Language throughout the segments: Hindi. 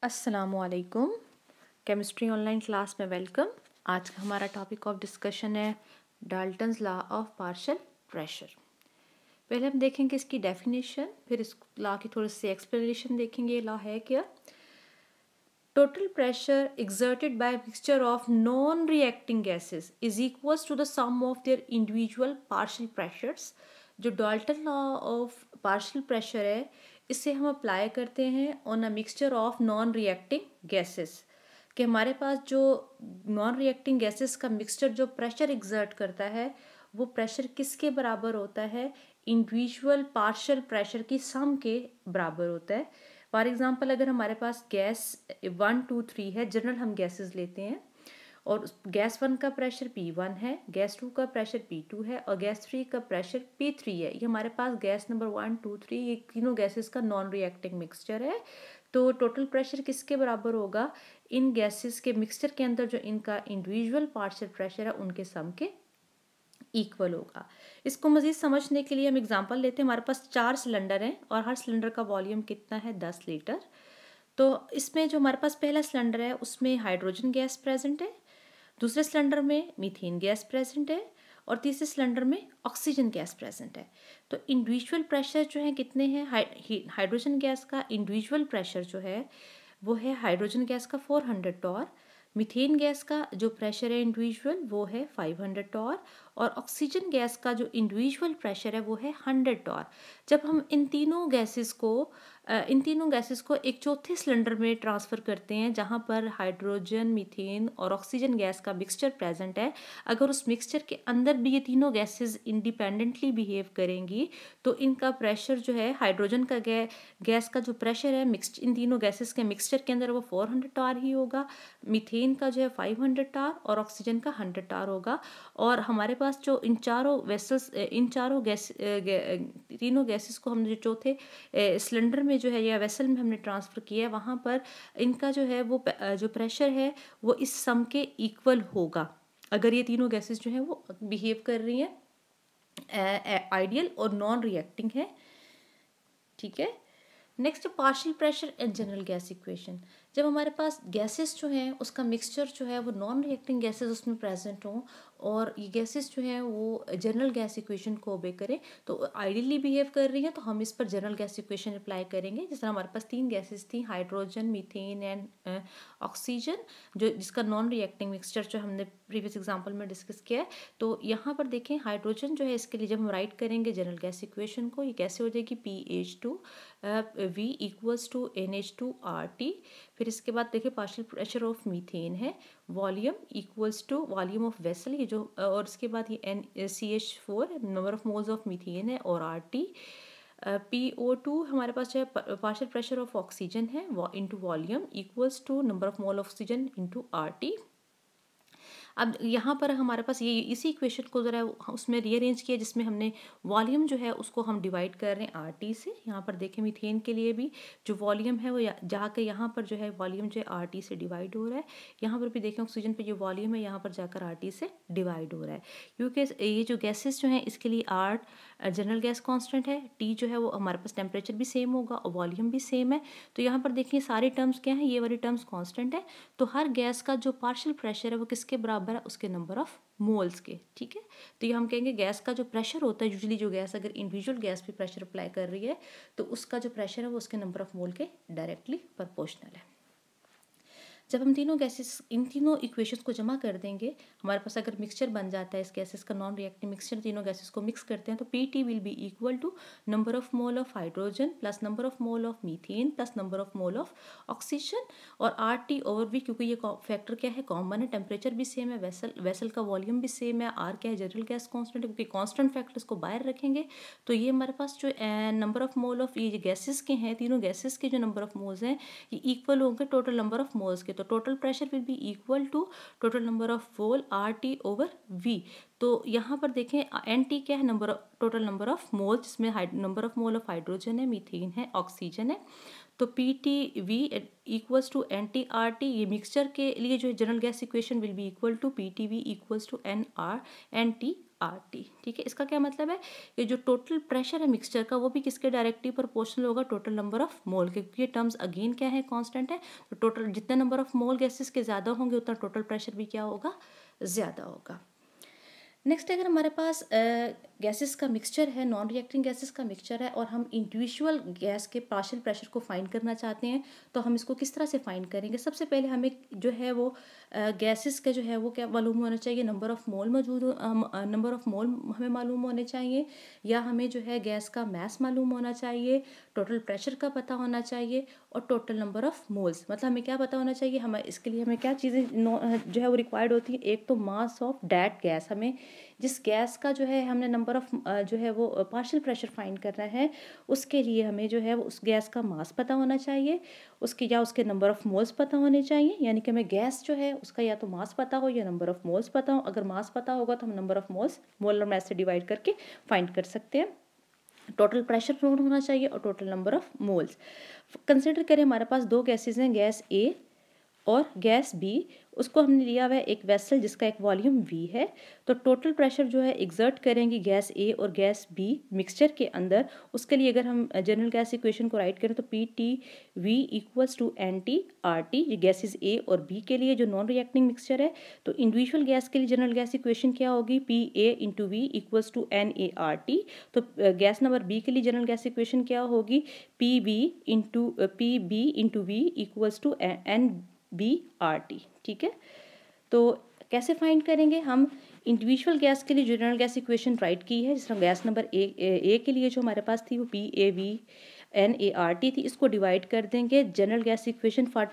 अस्सलामुअलैकुम। केमिस्ट्री ऑनलाइन क्लास में वेलकम। आज का हमारा टॉपिक ऑफ डिस्कशन है Dalton's law of partial pressure. पहले हम देखेंगे इसकी डेफिनेशन, फिर इस लॉ की थोड़ी सी एक्सप्लेनेशन देखेंगे। ये लॉ है क्या? Total pressure exerted by a mixture of non-reacting gases is equals to the sum of their individual partial pressures। जो Dalton law of partial pressure है इसे हम अप्लाई करते हैं on a mixture of non reacting gases. कि हमारे पास जो नॉन रिएक्टिंग गैसेस का मिक्सचर जो प्रेशर एग्जर्ट करता है वो प्रेशर किसके बराबर होता है? इंडिविजुअल पार्शियल प्रेशर की सम के बराबर होता है। फॉर एग्जांपल अगर हमारे पास गैस 1 2 3 है, जनरल हम गैसेस लेते हैं और गैस 1 का प्रेशर P1 है, गैस 2 का प्रेशर P2 है और गैस 3 का प्रेशर P3 है। ये हमारे पास गैस नंबर 1 2 3 ये तीनों गैसेस का नॉन रिएक्टिंग मिक्सचर है। तो टोटल प्रेशर किसके बराबर होगा? इन गैसेस के मिक्सचर के अंदर जो इनका इंडिविजुअल पार्शियल प्रेशर है उनके सम के इक्वल होगा। इसको मज़ीद समझने के लिए हम एग्जांपल लेते हैं। हमारे पास 4 सिलेंडर हैं और हर सिलेंडर का वॉल्यूम कितना है? 10 लीटर। तो इसमें जो हमारे पास पहला सिलेंडर है उसमें हाइड्रोजन गैस प्रेजेंट है, दूसरे सिलेंडर में मीथेन गैस प्रेजेंट है और तीसरे सिलेंडर में ऑक्सीजन गैस प्रेजेंट है। तो इंडिविजुअल प्रेशर जो है कितने हैं? हाइड्रोजन गैस का इंडिविजुअल प्रेशर जो है वो है हाइड्रोजन गैस का 400 टॉर, मीथेन गैस का जो प्रेशर है इंडिविजुअल वो है 500 टॉर और ऑक्सीजन गैस का जो इंडिविजुअल प्रेशर है वो है 100 टॉर। जब हम इन तीनों गैसेस को एक चौथे सिलेंडर में ट्रांसफ़र करते हैं जहाँ पर हाइड्रोजन मीथेन और ऑक्सीजन गैस का मिक्सचर प्रेजेंट है, अगर उस मिक्सचर के अंदर भी ये तीनों गैसेस इंडिपेंडेंटली बिहेव करेंगी तो इनका प्रेशर जो है हाइड्रोजन का गैस का जो प्रेशर है इन तीनों गैसेस के मिक्सचर के अंदर वो 400 टार ही होगा, मीथेन का जो है 500 टार और ऑक्सीजन का 100 टार होगा। और हमारे पास जो इन चारों तीनों गैसेस को हमने जो चौथे सिलेंडर में जो है या वेसल में हमने ट्रांसफ़र किया है वहाँ पर इनका जो है वो जो प्रेशर है वो इस सम के इक्वल होगा अगर ये तीनों गैसेस जो है वो बिहेव कर रही हैं आइडियल और नॉन रिएक्टिंग है। ठीक है। Next partial pressure and general gas equation. जब हमारे पास गैसेस जो हैं उसका मिक्सचर जो है वो नॉन रिएक्टिंग गैसेस उसमें प्रेजेंट हों और ये गैसेस जो हैं वो जनरल गैस इक्वेशन को ओबे करें तो आइडियली बिहेव कर रही हैं तो हम इस पर जनरल गैस इक्वेशन अप्लाई करेंगे। जिस तरह हमारे पास 3 गैसेस थी, हाइड्रोजन मीथेन एंड ऑक्सीजन, जो जिसका नॉन रिएक्टिंग मिक्सचर जो हमने प्रीवियस एग्जाम्पल में डिस्कस किया है। तो यहाँ पर देखें हाइड्रोजन जो है इसके लिए जब हम राइट करेंगे जनरल गैस इक्वेशन को, ये कैसे हो जाएगी? PH2 V equals to NH2RT। फिर इसके बाद देखिए पार्शियल प्रेशर ऑफ मीथेन है, volume equals to volume of vessel, ये जो और इसके बाद ये CH4 number of moles of methane है और RT। PO2 हमारे पास जो है पार्शियल प्रेशर ऑफ ऑक्सीजन है into volume equals to number of mole oxygen into RT। अब यहाँ पर हमारे पास ये इसी इक्वेशन को ज़रा उसमें रीअरेंज किया जिसमें हमने वॉल्यूम जो है उसको हम डिवाइड कर रहे हैं RT से। यहाँ पर देखें मीथेन के लिए भी जो वॉल्यूम है वो जाकर यहाँ पर जो है वॉल्यूम जो है RT से डिवाइड हो रहा है। यहाँ पर भी देखें ऑक्सीजन पे जो वॉल्यूम है यहाँ पर जाकर RT से डिवाइड हो रहा है क्योंकि ये जो गैसेस जो हैं इसके लिए R जनरल गैस कांस्टेंट है, T जो है वो हमारे पास टेम्परेचर भी सेम होगा और वॉल्यूम भी सेम है। तो यहाँ पर देखिए सारी टर्म्स क्या हैं? ये वाली टर्म्स कांस्टेंट है। तो हर गैस का जो पार्शियल प्रेशर है वो किसके बराबर है? उसके नंबर ऑफ मोल्स के। ठीक है। तो ये हम कहेंगे गैस का जो प्रेशर होता है, यूजुअली जो गैस अगर इंडिविजुअल गैस पे प्रेशर अप्लाई कर रही है तो उसका जो प्रेशर है वो उसके नंबर ऑफ मोल के डायरेक्टली प्रोपोर्शनल है। जब हम तीनों गैसेस इन तीनों इक्वेशंस को जमा कर देंगे, हमारे पास अगर मिक्सचर बन जाता है इस गैसेस का नॉन रिएक्टिव मिक्सचर, तीनों गैसेस को मिक्स करते हैं तो PT will be equal to number of mole of hydrogen plus number of mole of methane plus number of mole of oxygen और RT ओवर V, क्योंकि ये फैक्टर क्या है? कॉमन है, टेम्परेचर भी सेम है, वेसल का वॉल्यूम भी सेम है, R क्या है? जनरल गैस कॉन्स्टेंट है, क्योंकि कॉन्स्टेंट फैक्टर्स को बाहर रखेंगे तो ये हमारे पास जो नंबर ऑफ मोल ऑफ ये गैसेस के हैं, तीनों गैसेस के जो नंबर ऑफ मोल्स हैं ये इक्वल होंगे टोटल नंबर ऑफ मोल्स के। तो total pressure will be equal to total number of mole RT over V। तो यहाँ पर देखें NT क्या है? टोटल नंबर ऑफ मोल, जिसमें number of mole of hydrogen है, मीथेन है, ऑक्सीजन है। तो PTV इक्वल्स टू NTRT। ये मिक्सचर के लिए जो general gas equation will be equal to PTV equals to NTRT। NaRT, ठीक है। इसका क्या मतलब है कि जो टोटल प्रेशर है मिक्सचर का वो भी किसके डायरेक्टली प्रोपोर्शनल होगा, टोटल नंबर ऑफ मोल के, क्योंकि ये टर्म्स अगेन क्या है, कांस्टेंट है। तो टोटल जितने नंबर ऑफ मोल गैसेस के ज़्यादा होंगे उतना टोटल प्रेशर भी क्या होगा, ज़्यादा होगा। नेक्स्ट अगर हमारे पास गैसेस का मिक्सचर है, नॉन रिएक्टिंग गैसेस का मिक्सचर है और हम इंडिविजुअल गैस के पार्शियल प्रेशर को फाइंड करना चाहते हैं, तो हम इसको किस तरह से फाइंड करेंगे। सबसे पहले हमें जो है वो गैसेस का जो है वो क्या मालूम होना चाहिए, number of mole number of मोल हमें मालूम होने चाहिए, या हमें जो है गैस का मास मालूम होना चाहिए, टोटल प्रेशर का पता होना चाहिए और टोटल नंबर ऑफ मोल्स। मतलब हमें क्या पता होना चाहिए, हमें इसके लिए हमें क्या चीज़ें जो है वो रिक्वायर्ड होती है। एक तो मास ऑफ दैट गैस, हमें जिस गैस का जो है हमने नंबर ऑफ जो है वो पार्शियल प्रेशर फाइंड करना है, उसके लिए हमें जो है वो उस गैस का मास पता होना चाहिए, उसके या उसके नंबर ऑफ मोल्स पता होने चाहिए। यानी कि हमें गैस जो है उसका या तो मास पता हो या नंबर ऑफ मोल्स पता हो। अगर मास पता होगा तो हम number of moles molar mass से डिवाइड करके फाइंड कर सकते हैं। टोटल प्रेशर नोट होना चाहिए और total number of moles. Consider करें हमारे पास दो गैसेज हैं, गैस ए और गैस बी। उसको हमने लिया हुआ है एक वेसल जिसका एक वॉल्यूम वी है। तो टोटल प्रेशर जो है एग्जर्ट करेंगे गैस ए और गैस बी मिक्सचर के अंदर। उसके लिए अगर हम जनरल गैस इक्वेशन को राइट करें तो P T V equals to N T R T, ये गैसेज ए और बी के लिए जो नॉन रिएक्टिंग मिक्सचर है। तो इंडिविजुअल गैस के लिए जनरल गैस इक्वेशन क्या होगी, P A into V equals to N A R T. तो गैस नंबर बी के लिए जनरल गैस इक्वेशन क्या होगी, P B into V equals to N B R T, ठीक है। तो कैसे फाइंड करेंगे हम, इंडिविजुअल गैस के लिए जनरल गैस इक्वेशन राइट की है, जिस तरह गैस नंबर ए के लिए जो हमारे पास थी वो P A V N A R T थी। इसको डिवाइड कर देंगे general gas equation for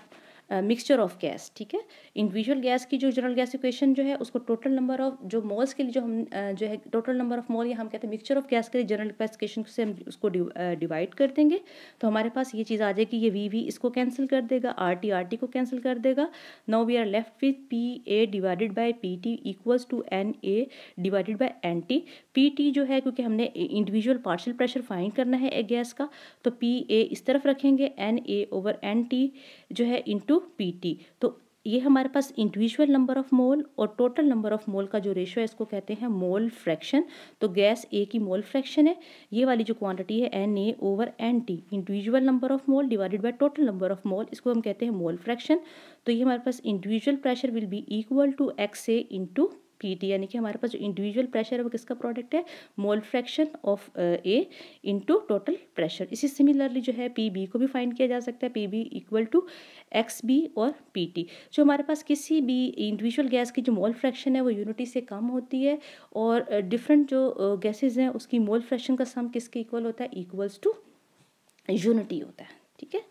mixture of gas, ठीक है। इंडिविजुअल गैस की जो जनरल गैस इक्वेशन जो है उसको टोटल नंबर ऑफ जो मोल्स के लिए जो हम जो है टोटल नंबर ऑफ मोल या हम कहते हैं मिक्सचर ऑफ गैस के लिए जनरल गैस इक्वेशन से हम उसको डिवाइड कर देंगे। तो हमारे पास ये चीज़ आ जाएगी, ये वी इसको कैंसिल कर देगा, आर टी को कैंसिल कर देगा। Now we are left with P A divided by P T equals to N A divided by N T. P T जो है क्योंकि हमने इंडिविजुअल पार्शियल प्रेशर फाइंड करना है एक गैस का, तो पी ए इस तरफ रखेंगे, N A over N T जो है इंटू पी टी। तो ये हमारे पास इंडिविजुअल नंबर ऑफ मोल और टोटल नंबर ऑफ मोल का जो रेशियो है इसको कहते हैं मोल फ्रैक्शन। तो गैस ए की मोल फ्रैक्शन है, ये वाली जो क्वांटिटी है N A over N T, individual number of mole divided by total number of mole, इसको हम कहते हैं मोल फ्रैक्शन। तो ये हमारे पास individual pressure will be equal to X A into P T, यानी कि हमारे पास जो इंडिविजुअल प्रेशर है वो किसका प्रोडक्ट है, mole fraction of A into total pressure. इसी सिमिलरली जो है पी बी को भी फाइंड किया जा सकता है, P B equal to X B और पी टी। जो हमारे पास किसी भी इंडिविजुअल गैस की जो मोल फ्रैक्शन है वो यूनिटी से कम होती है और डिफरेंट जो गैसेज हैं उसकी मोल फ्रैक्शन का सम किसके इक्वल होता है, इक्वल्स टू यूनिटी होता है, ठीक है।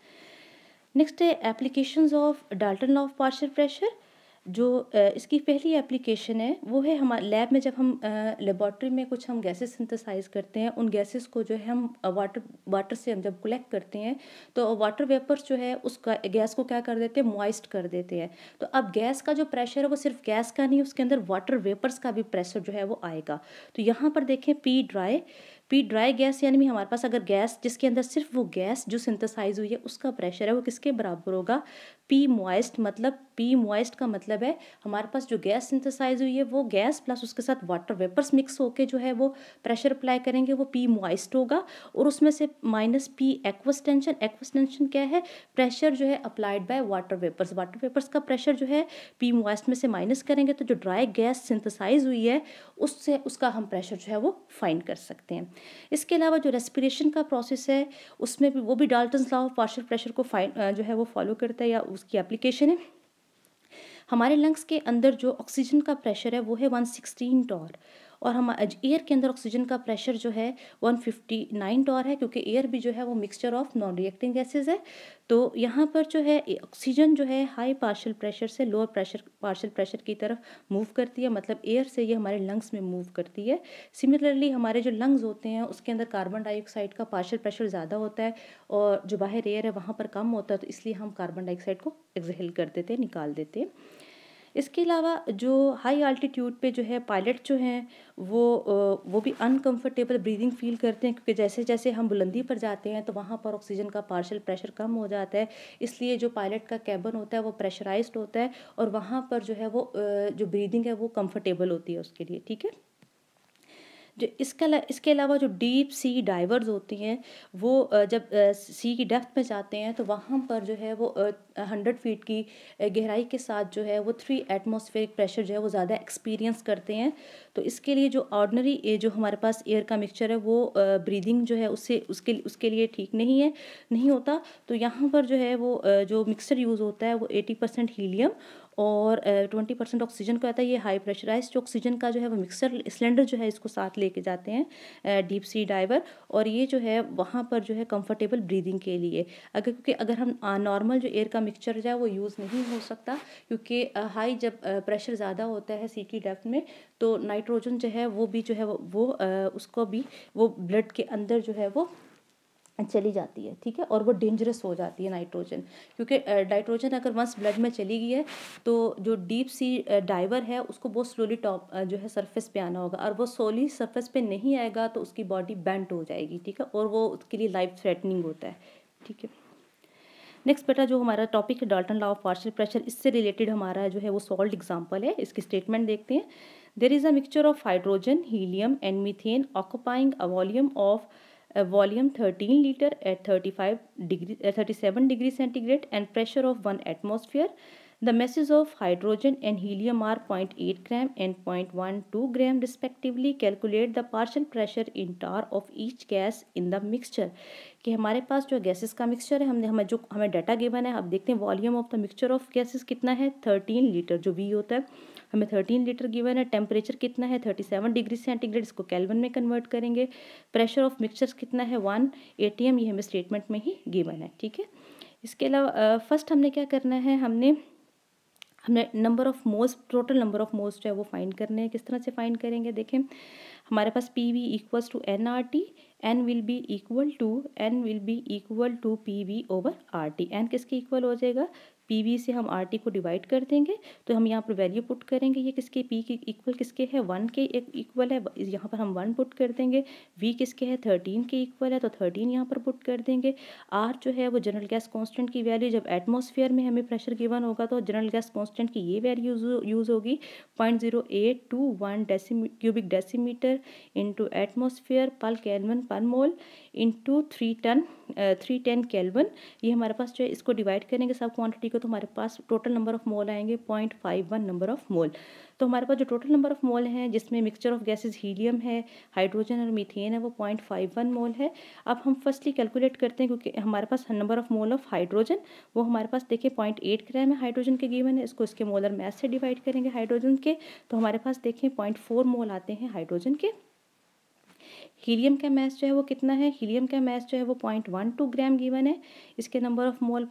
नेक्स्ट है applications of Dalton law of partial pressure. जो इसकी पहली एप्लीकेशन है वो है हमारे लैब में जब हम लेबॉर्ट्री में कुछ हम गैसेस सिंथेसाइज करते हैं, उन गैसेस को जो है हम वाटर से हम जब कलेक्ट करते हैं तो वाटर वेपर्स जो है उसका गैस को क्या कर देते हैं, मॉइस्ट कर देते हैं। तो अब गैस का जो प्रेशर है वो सिर्फ गैस का नहीं, उसके अंदर वाटर वेपर्स का भी प्रेशर जो है वो आएगा। तो यहाँ पर देखें पी ड्राई गैस यानी हमारे पास अगर गैस जिसके अंदर सिर्फ वो गैस जो सिंथेसाइज हुई है उसका प्रेशर है वो किसके बराबर होगा, पी मॉइस्ट। मतलब पी मॉइस्ट का मतलब है हमारे पास जो गैस सिंथेसाइज हुई है वो गैस प्लस उसके साथ वाटर वेपर्स मिक्स होके जो है वो प्रेशर अप्लाई करेंगे, वो पी मॉइस्ट होगा। और उसमें से माइनस पी एक्वस टेंशन क्या है, प्रेशर जो है अप्लाइड बाय वाटर वेपर्स का प्रेशर जो है पी मॉइस्ट में से माइनस करेंगे तो जो ड्राई गैस सिंथेसाइज हुई है उससे उसका हम प्रेशर जो है वो फाइंड कर सकते हैं। इसके अलावा जो रेस्पिरेशन का प्रोसेस है उसमें भी वो भी Dalton's law of partial pressure को जो है वो फॉलो करता है या उसकी एप्लीकेशन है। हमारे लंग्स के अंदर जो ऑक्सीजन का प्रेशर है वो है 116 टॉर और हम एयर के अंदर ऑक्सीजन का प्रेशर जो है 159 टॉर है, क्योंकि एयर भी जो है वो mixture of non reacting gases है। तो यहाँ पर जो है ऑक्सीजन जो है हाई पार्शियल प्रेशर से लोअर पार्शियल प्रेशर की तरफ मूव करती है, मतलब एयर से ये हमारे लंग्स में मूव करती है। सिमिलरली हमारे जो लंग्स होते हैं उसके अंदर कार्बन डाइऑक्साइड का पार्शियल प्रेशर ज़्यादा होता है और जो बाहर एयर है वहाँ पर कम होता है, तो इसलिए हम कार्बन डाइऑक्साइड को एक्सहेल कर देते हैं, निकाल देते हैं। इसके अलावा जो हाई अल्टीट्यूड पे जो है पायलट जो हैं वो भी अनकंफर्टेबल ब्रीदिंग फील करते हैं, क्योंकि जैसे जैसे हम बुलंदी पर जाते हैं तो वहाँ पर ऑक्सीजन का पार्शियल प्रेशर कम हो जाता है, इसलिए जो पायलट का कैबिन होता है वो प्रेशराइज्ड होता है और वहाँ पर जो है वो जो ब्रीदिंग है वो कंफर्टेबल होती है उसके लिए, ठीक है। जो इसके अलावा जो डीप सी डाइवर्स होती हैं वो जब सी की डेप्थ में जाते हैं तो वहाँ पर जो है वो 100 फीट की गहराई के साथ जो है वो 3 एटमॉस्फेरिक प्रेशर जो है वो ज़्यादा एक्सपीरियंस करते हैं। तो इसके लिए जो ऑर्डिनरी जो हमारे पास एयर का मिक्सचर है वो ब्रीदिंग जो है उससे उसके लिए ठीक नहीं होता। तो यहाँ पर जो है वो जो मिक्सचर यूज़ होता है वो 80% हीलियम और 20% ऑक्सीजन का आता है। ये हाई प्रेशराइज जो ऑक्सीजन का जो है वो मिक्सर सिलेंडर जो है इसको साथ लेके जाते हैं डीप सी डाइवर, और ये जो है वहाँ पर जो है कंफर्टेबल ब्रीदिंग के लिए। क्योंकि अगर हम नॉर्मल जो एयर का मिक्सचर जो है वो यूज़ नहीं हो सकता, क्योंकि हाई जब प्रेशर ज़्यादा होता है सी की डेप्थ में तो नाइट्रोजन जो है वो भी जो है उसको भी वो ब्लड के अंदर जो है वो चली जाती है, ठीक है, और वो डेंजरस हो जाती है नाइट्रोजन, क्योंकि नाइट्रोजन अगर वंस ब्लड में चली गई है तो जो डीप सी डाइवर है उसको बहुत स्लोली टॉप जो है सरफेस पे आना होगा, और वो स्लोली सरफेस पे नहीं आएगा तो उसकी बॉडी बेंट हो जाएगी, ठीक है, और वो उसके लिए लाइफ थ्रेटनिंग होता है, ठीक है। नेक्स्ट बेटा जो हमारा टॉपिक है Dalton law of partial pressure, इससे रिलेटेड हमारा जो है वो सॉल्व एग्जांपल है। इसकी स्टेटमेंट देखते हैं। There is a mixture of hydrogen, helium and methane occupying a volume of volume 13 liter at 37 degree centigrade and pressure of 1 atmosphere. The masses of hydrogen and helium are 0.8 gram and 0.12 gram respectively. Calculate the partial pressure in tar of each gas in the mixture. कि हमारे पास जो गैसेस का मिक्सचर है, हमें डाटा गिवन है। अब देखते हैं volume of the mixture of gases कितना है, 13 लीटर जो वी होता है, हमें 13 लीटर गिवन है। टेम्परेचर कितना है, 37 डिग्री सेंटीग्रेड, इसको केल्विन में कन्वर्ट करेंगे। प्रेशर ऑफ मिक्सचर्स कितना है, 1 atm, ये हमें स्टेटमेंट में ही गिवन है, ठीक है। इसके अलावा फर्स्ट हमने क्या करना है, हमने number of moles, total number of moles जो है वो फाइंड करने हैं। किस तरह से फाइंड करेंगे, देखें हमारे पास P V equals to N R T, N will be equal to P V over R T. N किसके इक्वल हो जाएगा, पी वी से हम आर टी को डिवाइड कर देंगे, तो हम यहाँ पर वैल्यू पुट करेंगे, ये किसके पी के इक्वल किसके है, 1 के इक्वल है, यहाँ पर हम 1 पुट कर देंगे। वी किसके है, 13 के इक्वल है, तो 13 यहाँ पर पुट कर देंगे। आर जो है वो जनरल गैस कांस्टेंट की वैल्यू, जब एटमॉस्फेयर में हमें प्रेशर गिवन होगा तो जनरल गैस कांस्टेंट की ये वैल्यू यूज़ होगी 0.0821 क्यूबिक डेसीमीटर इंटू एटमॉस्फेयर पर केल्विन पर मोल इंटू 310 केल्विन। ये हमारे पास जो है इसको डिवाइड करेंगे सब क्वांटिटी को, तो हमारे पास टोटल नंबर ऑफ मोल आएंगे 0.51 नंबर ऑफ मोल। तो हमारे पास जो टोटल नंबर ऑफ मोल हैं जिसमें मिक्सचर ऑफ गैसेस हीलियम है, हाइड्रोजन और मीथेन है, वो 0.51 मोल है। अब हम फर्स्टली कैलकुलेट करते हैं, क्योंकि हमारे पास number of mole of hydrogen वो हमारे पास देखिए 0.8 ग्राम है हाइड्रोजन के गिवन है, इसको इसके मोलर मास से डिवाइड करेंगे हाइड्रोजन के, तो हमारे पास देखें 0.4 मोल आते हैं हाइड्रोजन के। हीलियम का मास जो है वो कितना है, हीलियम का मास जो है वो 0.12 ग्राम गिवन है, इसके नंबर ऑफ मोल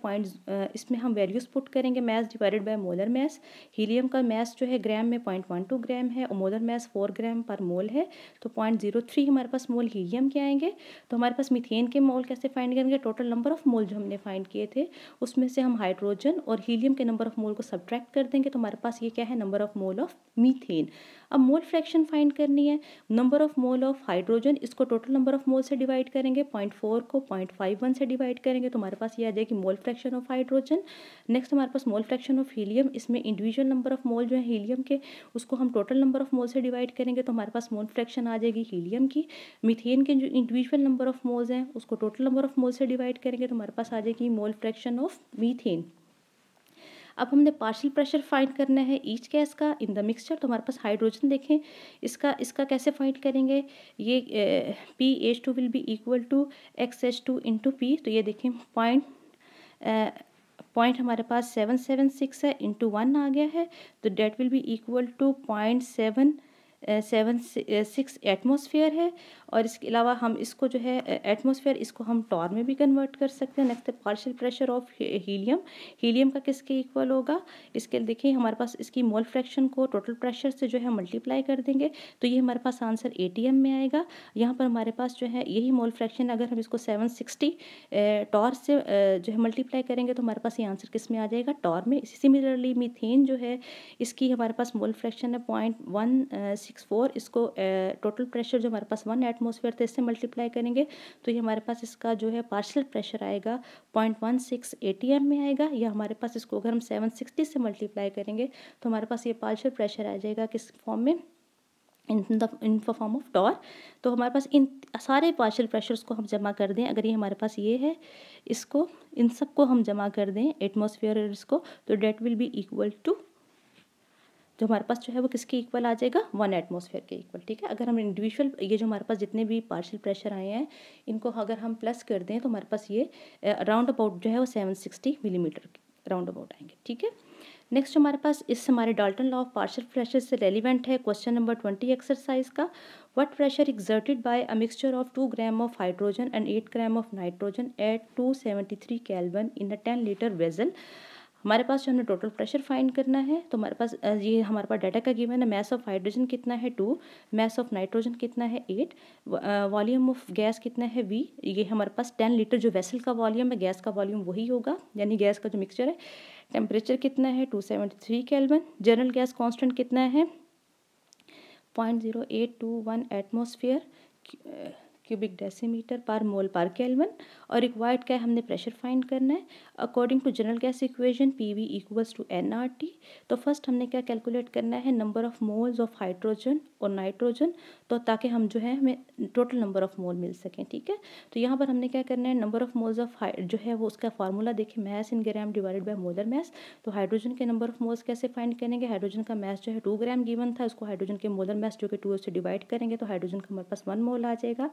इसमें हम वैल्यूज पुट करेंगे, mass divided by molar mass. Helium का मास जो है ग्राम में 0.12 ग्राम है और मोलर मास 4 ग्राम पर मोल है, तो 0.03 हमारे पास मोल हीलियम के आएंगे। तो हमारे पास मीथेन के मोल कैसे फाइंड करेंगे, टोटल नंबर ऑफ मोल जो हमने फाइंड किए थे उसमें से हम हाइड्रोजन और हीलियम के नंबर ऑफ मोल को सब्ट्रैक्ट कर देंगे, तो हमारे पास ये क्या है, number of mole of methane. अब मोल फ्रैक्शन फाइंड करनी है, number of mole of hydrogen, इसको टोटल नंबर ऑफ मोल से डिवाइड करेंगे, 0.4 को 0.51 से डिवाइड करेंगे, तो हमारे पास ये आ जाएगी mole fraction of hydrogen. Next हमारे पास मोल फ्रैक्शन ऑफ हीलियम, इसमें इंडिविजुअल नंबर ऑफ मोल जो है हीलियम के उसको हम टोटल नंबर ऑफ मोल से डिवाइड करेंगे, तो हमारे पास मोल फ्रैक्शन आ जाएगी हीलियम की। मीथेन के जो इंडिविजुअल नंबर ऑफ मोल्स हैं उसको टोटल नंबर ऑफ मोल से डिवाइड करेंगे, तो हमारे पास आ जाएगी मोल फ्रैक्शन ऑफ मीथेन। अब हमने पार्शियल प्रेशर फाइंड करना है ईच गैस का इन द मिक्सचर, तो हमारे पास हाइड्रोजन देखें, इसका कैसे फाइंड करेंगे, ये PH2 will be equal to XH2 into P, तो ये देखें पॉइंट हमारे पास 776 है, इंटू 1 आ गया है, तो that will be equal to 0.76 atmosphere है। और इसके अलावा हम इसको जो है एटमॉस्फेयर इसको हम टॉर में भी कन्वर्ट कर सकते हैं। नेक्स्ट है partial pressure of helium, helium का किसके इक्वल होगा, इसके देखिए हमारे पास इसकी मोल फ्रैक्शन को टोटल प्रेशर से जो है मल्टीप्लाई कर देंगे, तो ये हमारे पास आंसर ATM में आएगा। यहाँ पर हमारे पास जो है यही मोल फ्रैक्शन, अगर हम इसको 760 टॉर से जो है मल्टीप्लाई करेंगे तो हमारे पास ये आंसर किस में आ जाएगा, टॉर में। सिमिलरली मीथेन जो है इसकी हमारे पास मोल फ्रैक्शन है 0.164, इसको टोटल प्रेशर जो हमारे पास 1 एटमॉस्फेयर थे इससे मल्टीप्लाई करेंगे, तो ये हमारे पास इसका जो है पार्शियल प्रेशर आएगा 0.16 ATM में आएगा। या हमारे पास इसको अगर हम 760 से मल्टीप्लाई करेंगे तो हमारे पास ये पार्शियल प्रेशर आ जाएगा किस फॉर्म में, इन फॉर्म ऑफ टॉर। तो हमारे पास इन सारे पार्शियल प्रेशर्स को हम जमा कर दें, अगर ये हमारे पास ये है, इसको इन सब को हम जमा कर दें एटमॉस्फेयर और इसको, तो that will be equal to, जो हमारे पास जो है वो किसके इक्वल आ जाएगा, 1 एटमॉस्फेयर के इक्वल। ठीक है, अगर हम इंडिविजुअल ये जो हमारे पास जितने भी पार्शियल प्रेशर आए हैं इनको अगर हम प्लस कर दें तो हमारे पास ये राउंड अबाउट जो है वो 760 मिलीमीटर राउंड अबाउट आएंगे। ठीक है, नेक्स्ट हमारे पास इस हमारे Dalton law of partial pressure से रेलिवेंट है क्वेश्चन नंबर 20 एक्सरसाइज का। What pressure exerted by a mixture of 2 gram of hydrogen and 8 gram of nitrogen eight 273 kelvin in a 10 litre vessel. हमारे पास जो हमने टोटल प्रेशर फाइंड करना है, तो हमारे पास ये हमारे पास डाटा का गिवन है। मैस ऑफ हाइड्रोजन कितना है 2, मैस ऑफ नाइट्रोजन कितना है 8, वॉल्यूम ऑफ गैस कितना है V, ये हमारे पास 10 लीटर जो वेसल का वॉल्यूम है, गैस का वॉल्यूम वही होगा, यानी गैस का जो मिक्सचर है। टेम्परेचर कितना है 273 केल्विन। जनरल गैस कांस्टेंट कितना है 0.0821 एटमॉस्फेयर क्यूबिक डेसीमीटर पर मोल पर केल्विन। और रिक्वायर्ड क्या है, हमने प्रेशर फाइंड करना है according to general gas equation PV equals to nRT। तो फर्स्ट हमने क्या कैलकुलेट करना है, number of moles of hydrogen और नाइट्रोजन, तो ताकि हम जो है हमें टोटल नंबर ऑफ मोल मिल सकें। ठीक है, तो यहाँ पर हमने क्या करना है, नंबर ऑफ मोल्स ऑफ जो है वो उसका फार्मूला देखिए, mass in gram divided by molar mass. तो हाइड्रोजन के नंबर ऑफ मोल्स कैसे फाइंड करेंगे, हाइड्रोजन का मैस जो है 2 ग्राम गिवन था, उसको हाइड्रोजन के मोलर मैस जो कि 2 से डिवाइड करेंगे तो हाइड्रोजन का हमारे पास 1 मोल आ जाएगा।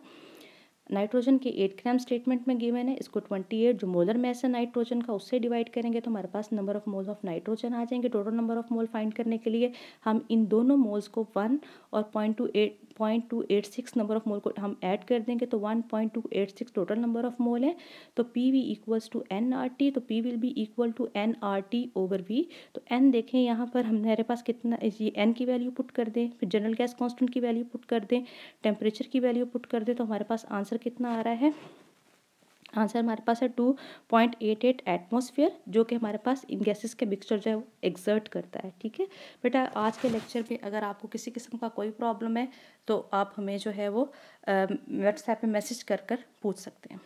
नाइट्रोजन के 8 ग्राम स्टेटमेंट में गिवन है, इसको 28 जो मोलर मैस है नाइट्रोजन का उससे डिवाइड करेंगे तो हमारे पास number of moles of nitrogen आ जाएंगे। Total number of mole find करने के लिए हम इन दोनों मोल्स को 1 और 0.286 नंबर ऑफ मोल को हम ऐड कर देंगे तो 1.286 टोटल नंबर ऑफ मोल है। तो PV इक्वल्स टू nRT, तो P will be equal to nRT over V। तो n देखें यहाँ पर हमारे पास कितना, ये n की वैल्यू पुट कर दें, फिर जनरल गैस कांस्टेंट की वैल्यू पुट कर दें, टेम्परेचर की वैल्यू पुट कर दें, तो हमारे पास आंसर कितना आ रहा है, आंसर हमारे पास है 2.88 एटमॉस्फेयर, जो कि हमारे पास इन गैसेस के मिक्सचर जो है वो एक्सर्ट करता है। ठीक है बेटा, आज के लेक्चर पे अगर आपको किसी किस्म का कोई प्रॉब्लम है तो आप हमें जो है वो व्हाट्सएप पे मैसेज कर पूछ सकते हैं।